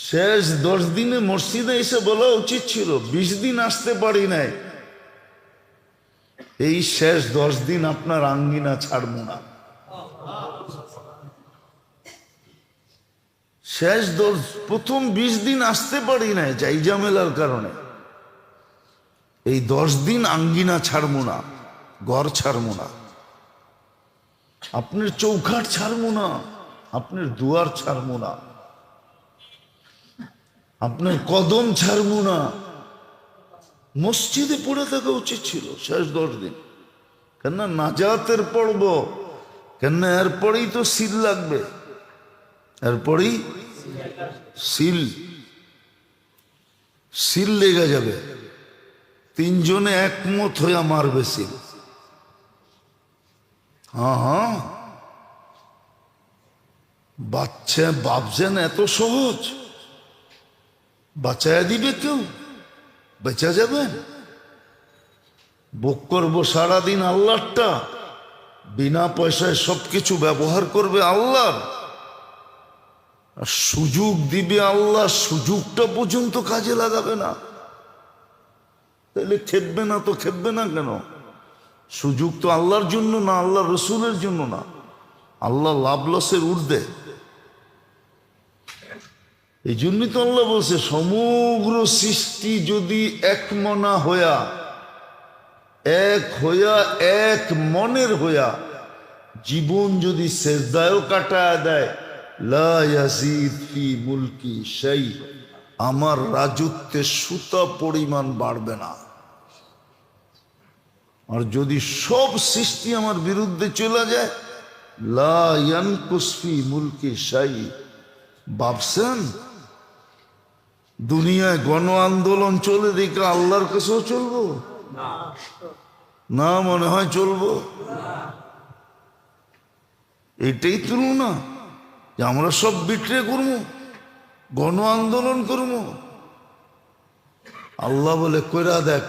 শেষ 10 দিনে মসজিদে এসে বলা উচিত ছিল, 20 দিন আসতে পারি নাই, এই শেষ 10 দিন আপনার আঙ্গিনা ছাড়ব না। শেষ প্রথম 20 দিন আসতে পারি নাই যাই ঝামেলার কারণে, এই 10 দিন আঙ্গিনা ছাড়ব না, ঘর ছাড়ব না, আপনার চৌখাট ছাড়ব না, আপনার দুয়ার ছাড়ব না, আপনার কদম ছাড়ব না। মসজিদে পড়ে থাকা উচিত ছিল শেষ 10 দিন। কেননা নাজাতের পড়ব, কেননা এরপরেই তো সিল লাগবে, এরপরেই সিল লেগে যাবে, 3 জনে একমত হইয়া মারবে সিল। হ্যাঁ, বাচ্চা ভাবছেন এত সহজ, বাঁচায়া দিবে কেউ? বেঁচা যাবেন? ভোগ করবো সারাদিন আল্লাহটা, বিনা পয়সায় সবকিছু ব্যবহার করবে আল্লাহ, আর সুযোগ দিবে আল্লাহ, সুযোগটা পর্যন্ত কাজে লাগাবে না, তাহলে খেপবে না তো খেপবে না কেন? সুযোগ তো আল্লাহর জন্য না, আল্লাহ রসুলের জন্য না, আল্লাহ লাভ লসের ঊর্ধ্বে। এই জন্যই তো আল্লাহ বলছে, সমগ্র সৃষ্টি যদি একমনা হইয়া, এক মনের হইয়া জীবন যদি সেজদায়ও কাটায় দেয়, লা ইয়াজিদ ফি মুলকি শাই, আমার রাজত্বে সুতা পরিমাণ বাড়বে না। আর যদি সব সৃষ্টি আমার বিরুদ্ধে চলে যায়, লা ইয়ানকুস ফি মুলকি শাই। ভাবছেন দুনিয়ায় গণ আন্দোলন চলে দেখে আল্লাহর কাছেও চলবো না? মনে হয় চলবো? এটাই তুলনা যে আমরা সব বিট্রে করবো, গণ আন্দোলন করবো? আল্লাহ বলে, কইরা দেখ,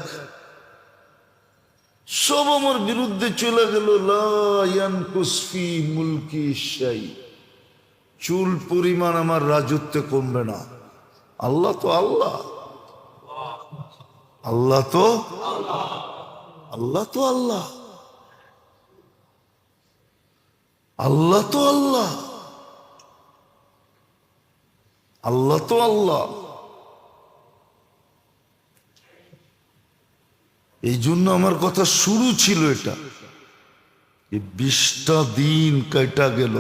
সব আমার বিরুদ্ধে চলে গেল, লা ইয়ানকুস ফি মুলকি শাই, চুল পরিমাণ আমার রাজত্বে কমবে না। আল্লাহ তো আল্লাহ, আল্লাহ তো আল্লাহ তো আল্লাহ, আল্লাহ তো আল্লাহ, আল্লাহ তো আল্লাহ। এই জন্য আমার কথা শুরু ছিল এটা, 20টা দিন কাটা গেল,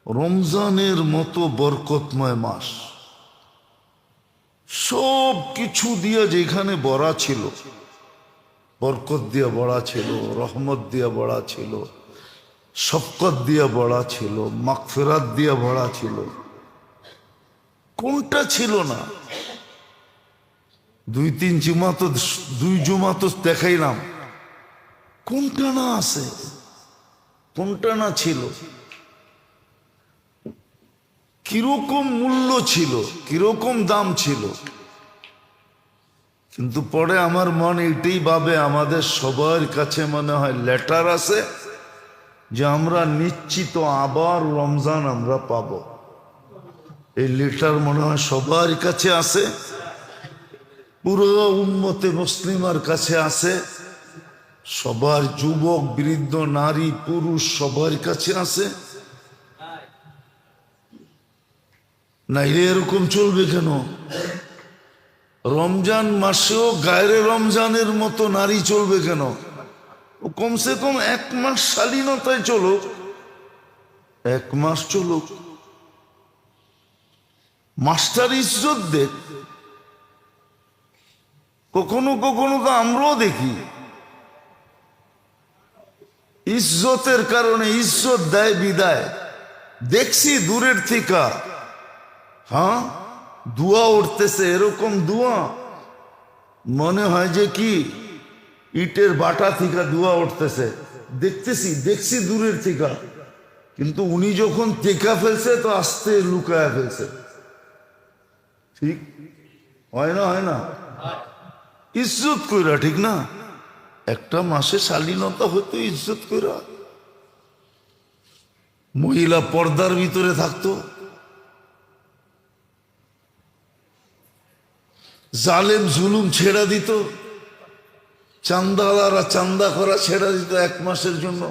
রমজানের মতো বরকতময় মাস, সব কিছু দিয়ে যেখানে ভরা ছিল, বরকত দিয়ে ভরা ছিল, রহমত দিয়ে ভরা ছিল, শফকত দিয়ে ভরা ছিল, মাগফিরাত দিয়ে ভরা ছিল, কোনটা ছিল না? 2-3 জুমা তো, 2 জুমা তো দেখাইলাম, কোনটা না আছে? কোনটা না ছিল? কিরকম মূল্য ছিল, কিরকম দাম ছিল? কিন্তু পরে আমার মন এটাই ভাবে, আমাদের সবার কাছে মনে হয় লেটার আছে যে আমরা নিশ্চিত আবার রমজান আমরা পাব। এই লেটার মনে হয় সবার কাছে আছে, পুরো উম্মতে মুসলিমার কাছে আছে, সবার যুবক বৃদ্ধ নারী পুরুষ সবার কাছে আছে। না এরকম চলবে কেন? রমজান মাসেও গায়রে রমজানের মতো নারী চলবে কেন? কমসে কম 1 মাস শালীনতায় চলুক, 1 মাস চলুক, মাস্টার ইজ্জত দেখ। কখনো কখনো তো আমরাও দেখি ইজ্জতের কারণে ইজ্জত দেয় বিদায়, দেখছি দূরের থেকে, হ্যাঁ, দুয়া উঠতেছে, এরকম দুয়া মনে হয় যে কি ইটের বাটা থেকে দুয়া উঠতেছে, দেখছি দূরের থেকে, কিন্তু উনি যখন টেকা ফেলছে তো আস্তে লুকায়া ফেলছে। ঠিক হয় না? হয় না? ইজ্জত কইরা, ঠিক না? একটা মাসে শালীনতা হতো ইজ্জত কইরা, মহিলা পর্দার ভিতরে থাকতো, জালেম জুলুম ছেড়ে দিত, চান্দালারা চান্দা করা ছেড়ে দিত 1 মাসের জন্য।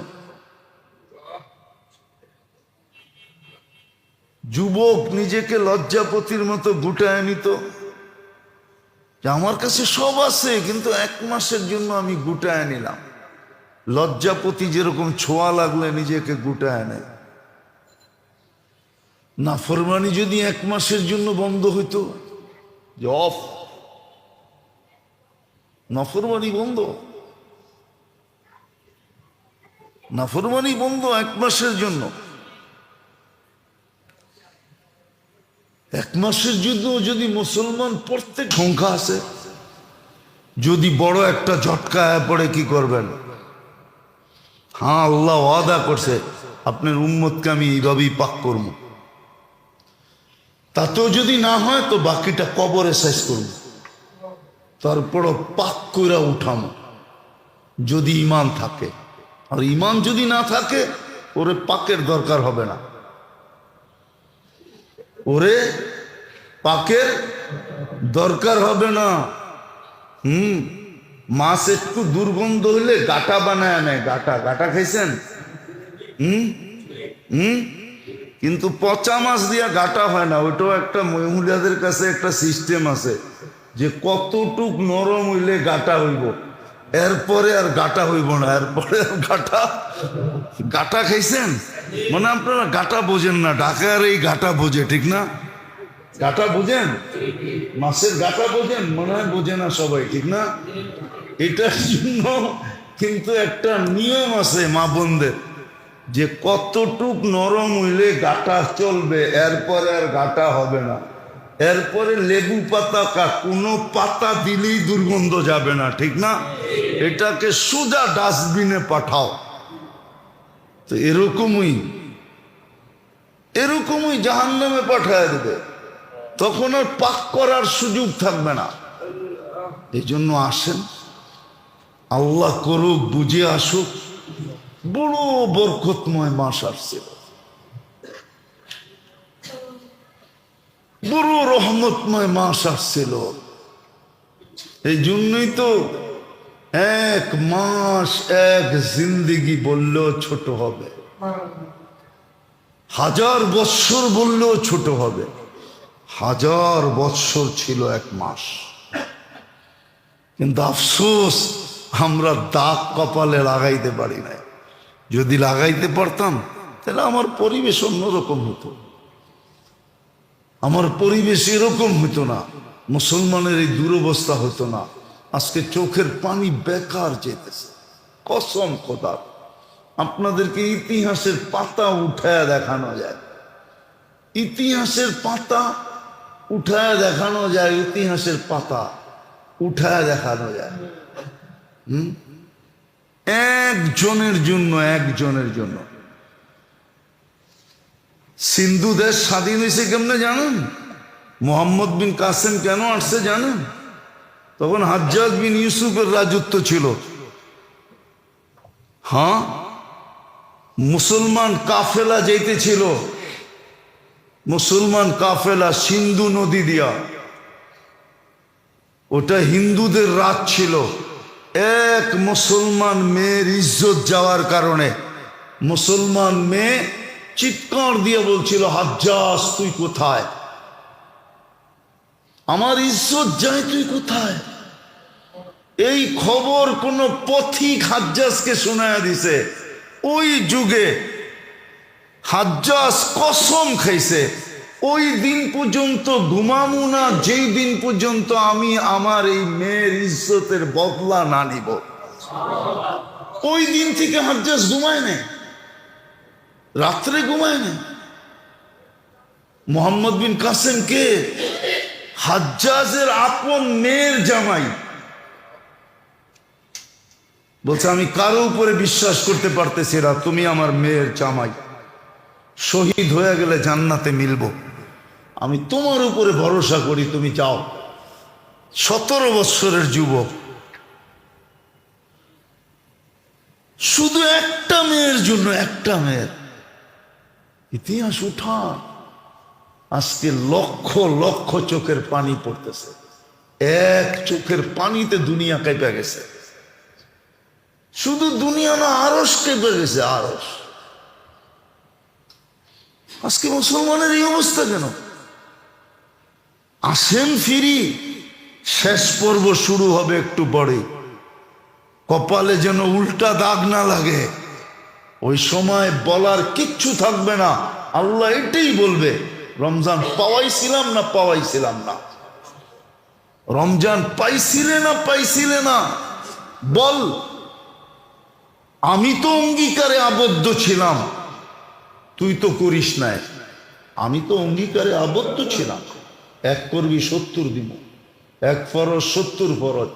যুবক নিজেকে লজ্জাপতির মতো গুটায় নিত যে আমার কাছে সব আছে, কিন্তু 1 মাসের জন্য আমি গুটায় নিলাম। লজ্জাপতি যেরকম ছোঁয়া লাগলে নিজেকে গুটায় নেয়। নাফরমানি যদি 1 মাসের জন্য বন্ধ হইতো, যে অফ, নাফরমানি বন্ধ, নাফরমানি বন্ধ 1 মাসের জন্য। 1 মাসের জন্য যদি মুসলমান প্রত্যেক সংখ্যা আছে, যদি বড় একটা ঝটকা পড়ে কি করবেন? হ্যাঁ, আল্লাহ ওয়াদা করছে আপনার উম্মতকে আমি এইভাবেই পাক করব। তাতেও যদি না হয় তো বাকিটা কবরে শেষ করব, তারপরও পাক করে উঠামো যদি ঈমান থাকে। আর ঈমান যদি না থাকে ওরে পাকের দরকার হবে না, ওরে পাকের দরকার হবে না। মাছ একটু দুর্গন্ধ হইলে গাটা বানায় নেয়, গাটা, গাটা খাইছেন? কিন্তু পচা মাছ দিয়া গাটা হয় না। ওইটাও একটা মহিলাদের কাছে একটা সিস্টেম আছে যে কতটুক নরম হইলে গাটা হইব, এরপরে আর গাটা হইব না, এরপরে আর গাটা। গাটা খাইছেন? মানে আপনারা গাটা বোঝেন না, ঢাকার এই গাটা বোঝে, ঠিক না? গাটা বোঝেন, মাছের গাটা বোঝেন? মনে হয় বোঝে না সবাই, ঠিক না? এটার জন্য কিন্তু একটা নিয়ম আছে মা বোনদের, যে কতটুক নরম হইলে গাটা চলবে, এরপরে আর গাটা হবে না। এরপরে লেবু পাতা কোনো পাতা দিলেই দুর্গন্ধ যাবে না, ঠিক না? এটাকে সোজা ডাস্টবিনে পাঠাও। তো এরকমই জাহান্নামে পাঠায় দেবে, তখন আর পাক করার সুযোগ থাকবে না। এই জন্য আসেন, আল্লাহ করুক, বুঝে আসুক। বড় বরকতময় মাস আসছিল, বড় রহমতময় মাস আসছিল। এই জন্যই তো 1 মাস 1 জিন্দেগি বললেও ছোট হবে, 1000 বৎসর বললেও ছোট হবে। 1000 বৎসর ছিল 1 মাস। কিন্তু আফসোস আমরা দাগ কপালে লাগাইতে পারি না। যদি লাগাইতে পারতাম তাহলে আমার পরিবেশ অন্যরকম হতো, আমার পরিবেশ এরকম হতো না, মুসলমানের এই দুরবস্থা হতো না। আজকে চোখের পানি বেকার যেতেছে, কসম খোদার। আপনাদেরকে ইতিহাসের পাতা উঠায় দেখানো যায়, ইতিহাসের পাতা উঠায় দেখানো যায়, ইতিহাসের পাতা উঠায় দেখানো যায়। একজনের জন্য সিন্ধু দেশ স্বাধীন হয়েছে কেমনে জানেন? মোহাম্মদ বিন কাসেম কেন আসছে জানেন? তখন হাজ্জাজ বিন ইউসুফের রাজত্ব ছিল। হ্যাঁ, মুসলমান কাফেলা যাইতেছিল, মুসলমান কাফেলা সিন্ধু নদী দিয়া। ওটা হিন্দুদের রাত ছিল। এক মুসলমান মেয়ের ইজ্জত যাওয়ার কারণে মুসলমান মেয়ে চিৎকার দিয়ে বলছিল, হাজ্জাজ তুই কোথায়? আমার ইজ্জত যায়, তুই কোথায়? এই খবর কোন পথিক হাজ্জাজকে শোনায়া দিছে। ওই যুগে হাজ্জাজ কসম খাইছে, ওই দিন পর্যন্ত ঘুমামু না যেই দিন পর্যন্ত আমি আমার এই মেয়ের ইজ্জতের বদলা না নিব। ওই দিন থেকে হাজ্জাজ ঘুমায় না, রাত্রে ঘুমায় না। মোহাম্মদ বিন কাসেম কে? হাজ্জাজের আপন মেয়ের জামাই। বলছে আমি কারো উপরে বিশ্বাস করতে পারতেছি না, তুমি আমার মেয়ের জামাই, শহীদ হয়ে গেলে জান্নাতে মিলব, আমি তোমার উপরে ভরসা করি, তুমি যাও। 17 বৎসরের যুবক, শুধু একটা মেয়ের জন্য, একটা মেয়ের। ইতিহাস উঠা, আজকে লক্ষ লক্ষ চোখের পানি পড়তেছে। এক চোখের পানিতে দুনিয়া কেঁপে গেছে। শুধু দুনিয়া না, আরশ কেঁপে গেছে, আরশ। আজকে মুসলমানের এই অবস্থা কেন? আসেন ফিরি, শেষ পর্ব শুরু হবে একটু পরে। কপালে যেন উল্টা দাগ না লাগে, ওই সময় বলার কিচ্ছু থাকবে না। আল্লাহ এটাই বলবে, রমজান পাওয়াইছিলাম না পাওয়াইছিলাম না, রমজান পাইছিলে না পাইছিলে না, বল। আমি তো অঙ্গীকারে আবদ্ধ ছিলাম, তুই তো করিস নাই। আমি তো অঙ্গীকারে আবদ্ধ ছিলাম, এক করবি 70 দিব, এক ফরজ 70 ফরজ,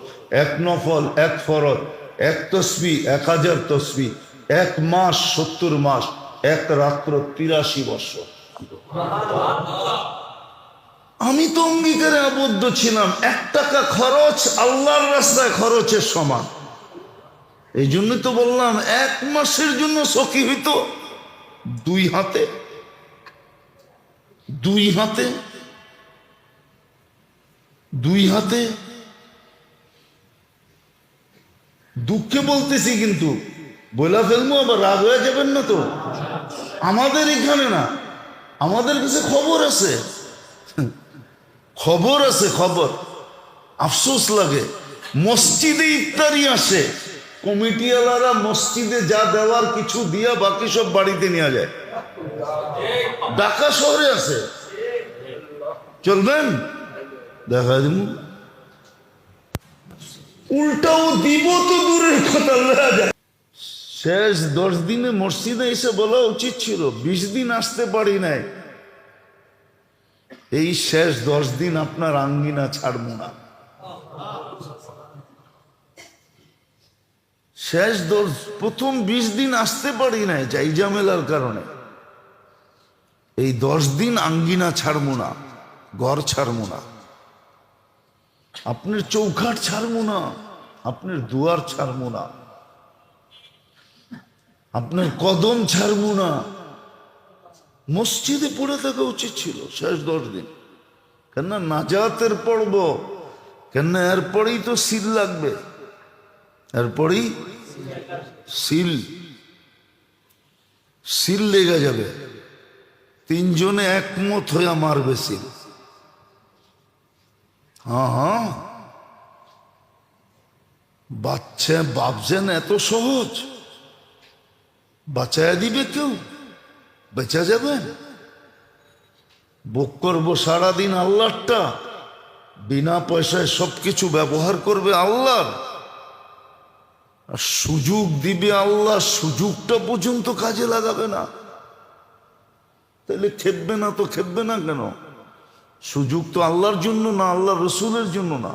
এক নফল 1 ফরজ, এক তসবি 1000 তসবি, এক মাস 70 মাস, এক রাত্র 83 বছর। আমি তো অঙ্গীকারে আবদ্ধ ছিলাম। 1 টাকা খরচ আল্লাহর রাস্তায় খরচের সমান। এই জন্য তো বললাম, 1 মাসের জন্য সখী হইতো 2 হাতে, 2 হাতে, 2 হাতে। দুঃখে বলতেছি কিন্তু, বলা ফেলবো আবার রাগ হয়ে যাবেন না তো। আমাদের এখানে না, আমাদের কাছে খবর আছে, খবর আছে, খবর। আফসোস লাগে, মসজিদে ইফতারি আসে, কমিটিওয়ালারা মসজিদে যা দেওয়ার কিছু দিয়া বাকি সব বাড়িতে নিয়ে যায়। ঢাকা শহরে আছে, চলবেন দেখা দিব। উল্টাও দিব তো দূরের কথা, শেষ 10 দিনে মসজিদে এসে বলা উচিত ছিল, 20 দিন আসতে পারি নাই, এই শেষ 10 দিন আপনার আঙ্গিনা ছাড়ব না। শেষ প্রথম 20 দিন আসতে পারি নাই যাই ঝামেলার কারণে, এই 10 দিন আঙ্গিনা ছাড়ব না, ঘর ছাড়ব না, আপনার চৌখাট ছাড়ব না, আপনার দুয়ার ছাড়ব না, আপনার কদম ছাড়ব না। মসজিদে পড়ে থাকা উচিত ছিল শেষ 10 দিন। কেন নাজাতের পড়ব, কেন এরপরেই তো সিল লাগবে, এরপরেই সিল, সিল লেগে যাবে। 3 জনে একমত হইয়া মারবে সিল। হ্যাঁ হ্যাঁ, বাচ্চা ভাবছেন এত সহজ, বাঁচায়া দিবে কেউ? বেঁচা যাবেন? ভোগ করবো সারাদিন আল্লাহরটা, বিনা পয়সায় সবকিছু ব্যবহার করবে আল্লাহর, আর সুযোগ দিবে আল্লাহ, সুযোগটা পর্যন্ত কাজে লাগাবে না। তাহলে খেপবে না তো খেপবে না কেন? সুযোগ তো আল্লাহর জন্য না, আল্লাহ রসুলের জন্য না,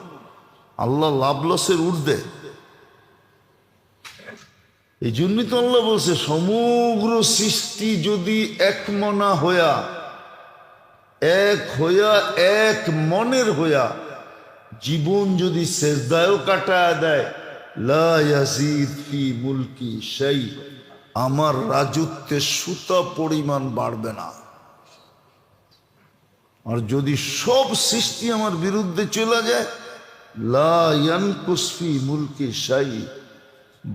আল্লাহ লাভ লসের ঊর্ধ্বে। এই জন্যই তো আল্লাহ বলছে, সমগ্র সৃষ্টি যদি এক মনা হইয়া, এক হইয়া, এক মনের হইয়া জীবন যদি সেজদায়ও কাটায় দেয়, লা ইয়াজিদ ফি মুলকি শাই, আমার রাজত্বের সুতা পরিমাণ বাড়বে না। আর যদি সব সৃষ্টি আমার বিরুদ্ধে চলে যায়, লা ইয়ানকুস ফি মুলকি শাই।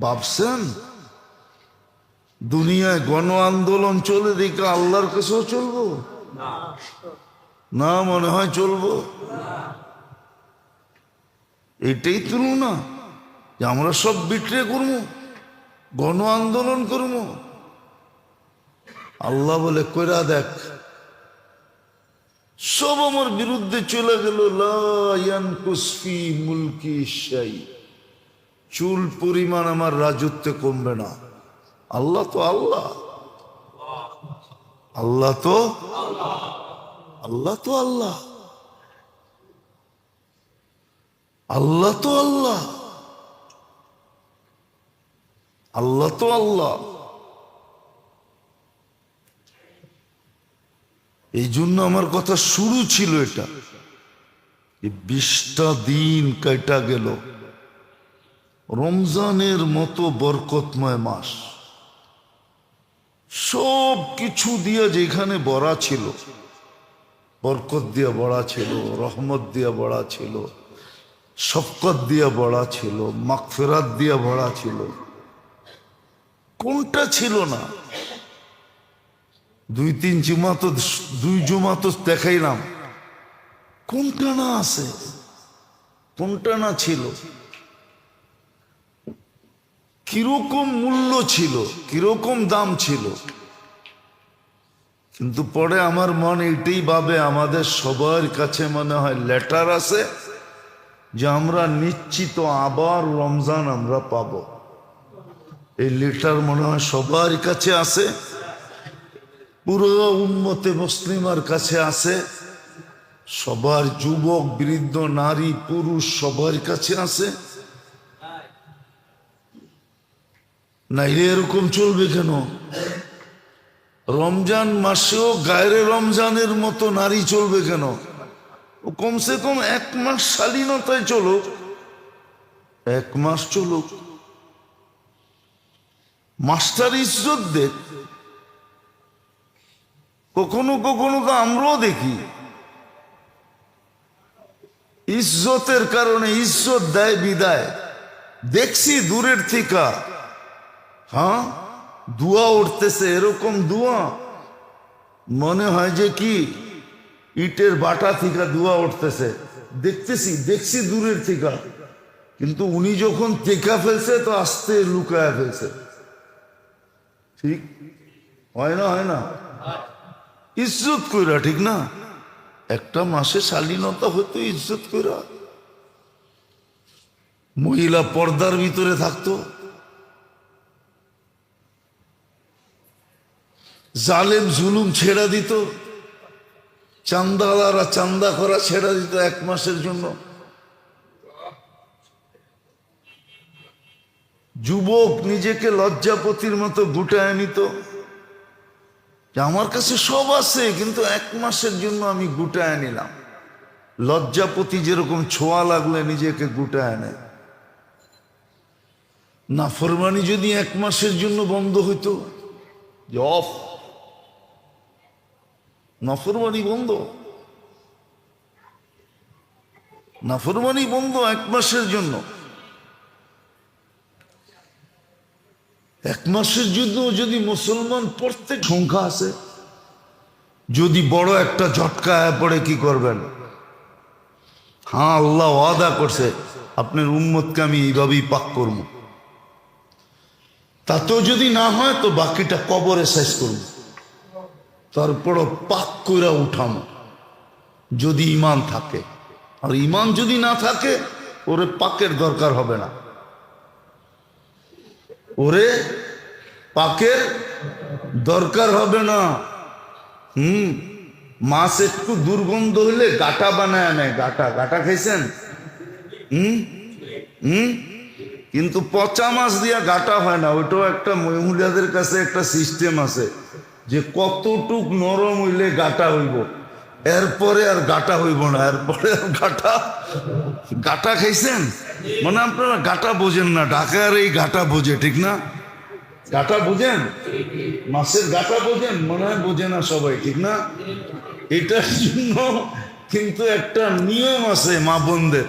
ভাবছেন দুনিয়ায় গণ আন্দোলন চলে দেখে আল্লাহর কাছেও চলবো না? মনে হয় চলবো। এটাই তুলনা যে আমরা সব বিট্রে করবো, গণ আন্দোলন করবো। আল্লাহ বলে, কইরা দেখ, সব আমার বিরুদ্ধে চলে গেল, লা ইয়ানকুস ফি মুলকি শাই, চুল পরিমাণ আমার রাজত্বে কমবে না। আল্লাহ তো আল্লাহ, আল্লাহ তো আল্লাহ তো আল্লাহ, আল্লাহ তো আল্লাহ, আল্লাহ তো আল্লাহ। এই জন্য আমার কথা শুরু ছিল এটা, 20টা দিন কেটে গেল, রমজানের মতো বরকতময় মাস, সব কিছু দিয়ে যেখানে ভরা ছিল, বরকত দিয়ে ভরা ছিল, রহমত দিয়ে ভরা ছিল, শফকত দিয়ে ভরা ছিল, মাগফিরাত দিয়ে ভরা ছিল। কোনটা ছিল না? দুই জুমা তো দেখাইলাম, কোনটা না আছে? কোনটা না ছিল? কিরকম মূল্য ছিল, কিরকম দাম ছিল? কিন্তু পরে আমার মন এইটাই ভাবে, আমাদের সবার কাছে মনে হয় লেটার আছে যে আমরা নিশ্চিত আবার রমজান আমরা পাব। এই লেটার মনে হয় সবার কাছে আছে, পুরো উম্মতে মুসলিমার কাছে আছে, সবার যুবক বৃদ্ধ নারী পুরুষ সবার কাছে আছে। নাইলে এরকম চলবে কেন? রমজান মাসেও গায়রে রমজানের মতো নারী চলবে কেন? কমসে কম 1 মাস শালীনতায় চলুক, 1 মাস চলুক, মাস্টার ইজ্জত দেখ। কখনো কখনো তো আমরাও দেখি ইজ্জতের কারণে ইজ্জত দেয় বিদায়, দেখছি দূরের থেকে। হ্যাঁ, দুয়া উঠতেছে, এরকম দুয়া মনে হয় যে কি ইটের বাটা থেকে দুয়া উঠতেছে। দেখছি দূরের থেকে, কিন্তু উনি যখন টেকা ফেলছে তো আস্তে লুকায়া ফেলছে। ঠিক হয় না? হয় না? ইজ্জত কইরা, ঠিক না? একটা মাসে শালীনতা হতো ইজ্জত কইরা। মহিলা পর্দার ভিতরে থাকতো, জালেম জুলুম ছেড়া দিত, চান্দালারা চান্দা করা ছেড়া দিত 1 মাসের জন্য। যুবক নিজেকে লজ্জাপতির মতো গুটায় নিত যে আমার কাছে সব আছে, কিন্তু 1 মাসের জন্য আমি গুটায় নিলাম। লজ্জাপতি যেরকম ছোঁয়া লাগলে নিজেকে গুটায় নেয়। নাফরমানি যদি 1 মাসের জন্য বন্ধ হইতো, যে অফ, নাফরমানি বন্ধ, নাফরমানি বন্ধ 1 মাসের জন্য। 1 মাসের জন্য যদি মুসলমান প্রত্যেক সংখ্যা আছে, যদি বড় একটা ঝটকা পড়ে কি করবেন? হ্যাঁ, আল্লাহ ওয়াদা করছে আপনার উম্মতকে আমি এইভাবেই পাক করব। তাতেও যদি না হয় তো বাকিটা কবরে শেষ করব, তারপরও পাক কইরা উঠামো যদি ঈমান থাকে। আর ঈমান যদি না থাকে, ওরে পাকের দরকার হবে না, ওরে পাকের দরকার হবে না। মাছ একটু দুর্গন্ধ হইলে গাটা বানায় নেয়, গাটা খাইছেন? কিন্তু পচা মাছ দিয়া গাটা হয় না। ওইটাও একটা মহিলাদের কাছে একটা সিস্টেম আছে যে কতটুক নরম হইলে গাটা হইব, এরপরে আর গাটা হইব না, এরপরে আর গাটা খাইছেন? মানে আপনারা গাটা বোঝেন না, ঢাকার এই গাটা বোঝে, ঠিক না? গাটা বোঝেন, মাছের গাটা বোঝেন? মনে হয় বোঝে না সবাই, ঠিক না? এটার জন্য কিন্তু একটা নিয়ম আছে মা বোনদের,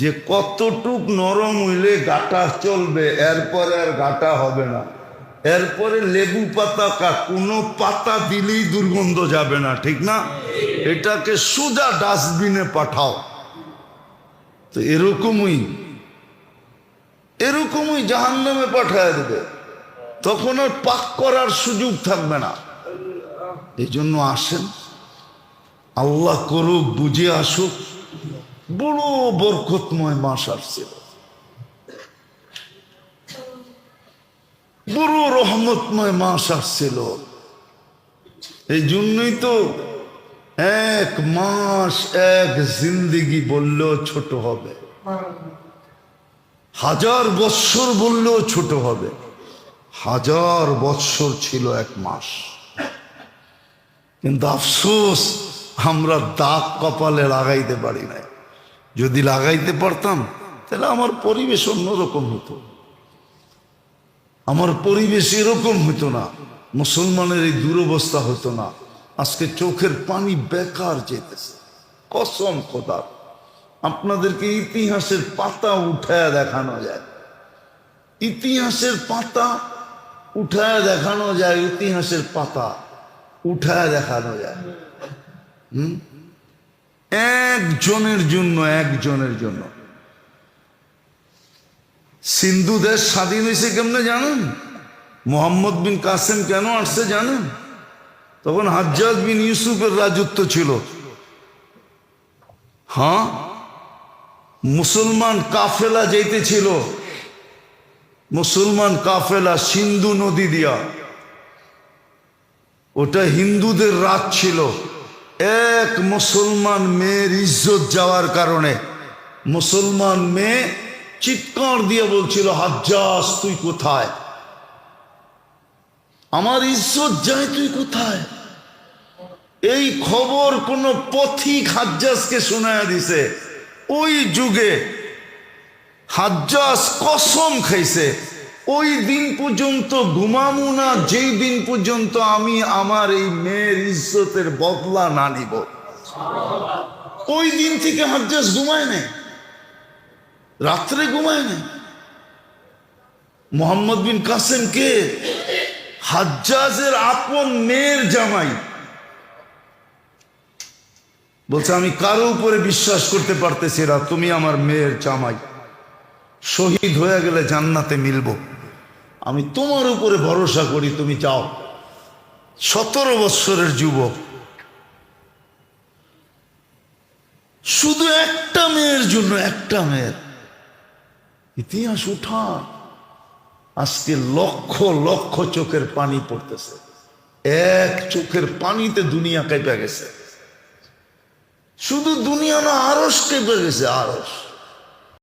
যে কতটুক নরম হইলে গাটা চলবে, এরপরে আর গাটা হবে না। এরপরে লেবু পাতা কোনো পাতা দিলেই দুর্গন্ধ যাবে না, ঠিক না? এটাকে সোজা ডাস্টবিনে পাঠাও। তো এরকমই জাহান্নামে পাঠায় দেবে, তখন আর পাক করার সুযোগ থাকবে না। এই জন্য আসেন, আল্লাহ করুক, বুঝে আসুক। বড় বরকতময় মাস আসছিল, বড় রহমতময় মাস আসছিল। এই জন্যই তো 1 মাস 1 জিন্দেগি বললেও ছোট হবে, 1000 বৎসর বললেও ছোট হবে। 1000 বৎসর ছিল 1 মাস। কিন্তু আফসোস, আমরা দাগ কপালে লাগাইতে পারি নাই। যদি লাগাইতে পারতাম তাহলে আমার পরিবেশ অন্যরকম হতো, আমার পরিবেশ এরকম হতো না, মুসলমানের এই দুরবস্থা হতো না। আজকে চোখের পানি বেকার যেতেছে, কসম খোদার। আপনাদেরকে ইতিহাসের পাতা উঠায় দেখানো যায়, ইতিহাসের পাতা উঠায় দেখানো যায়, ইতিহাসের পাতা উঠায় দেখানো যায়। একজনের জন্য, একজনের জন্য সিন্ধু দেশ স্বাধীন হয়েছে কেমনে জানেন? মোহাম্মদ বিন কাসেম কেন আসছে জানেন? তখন হাজ্জাজ বিন ইউসুফের রাজত্ব ছিল। হ্যাঁ, মুসলমান কাফেলা যাইতেছিল, মুসলমান কাফেলা সিন্ধু নদী দিয়া, ওটা হিন্দুদের রাত ছিল। এক মুসলমান মেয়ের ইজ্জত যাওয়ার কারণে মুসলমান মেয়ে চিৎকার দিয়ে বলছিল, হাজ্জাজ তুই কোথায়? আমার ইজ্জত যায়, তুই কোথায়? এই খবর কোন পথিক হাজ্জাজকে শোনায়া দিছে। ওই যুগে হাজ্জাজ কসম খাইছে, ওই দিন পর্যন্ত ঘুমামু না যেই দিন পর্যন্ত আমি আমার এই মেয়ের ইজ্জতের বদলা না নিব। ওই দিন থেকে হাজ্জাজ ঘুমায় নাই, রাত্রে ঘুমায় নাই। মোহাম্মদ বিন কাসেম কে? হাজ্জাজের আপন মেয়ের জামাই। বলছে আমি কারো উপরে বিশ্বাস করতে পারতেছি না, তুমি আমার মেয়ের জামাই, শহীদ হয়ে গেলে জান্নাতে মিলবো, আমি তোমার উপরে ভরসা করি, তুমি যাও। 17 বৎসরের যুবক, শুধু একটা মেয়ের জন্য, একটা মেয়ের। ইতিহাস উঠা, আজকে লক্ষ লক্ষ চোখের পানি পড়তেছে। এক চোখের পানিতে দুনিয়া কেঁপে গেছে। শুধু দুনিয়া না, আরশ কেঁপে গেছে, আরশ।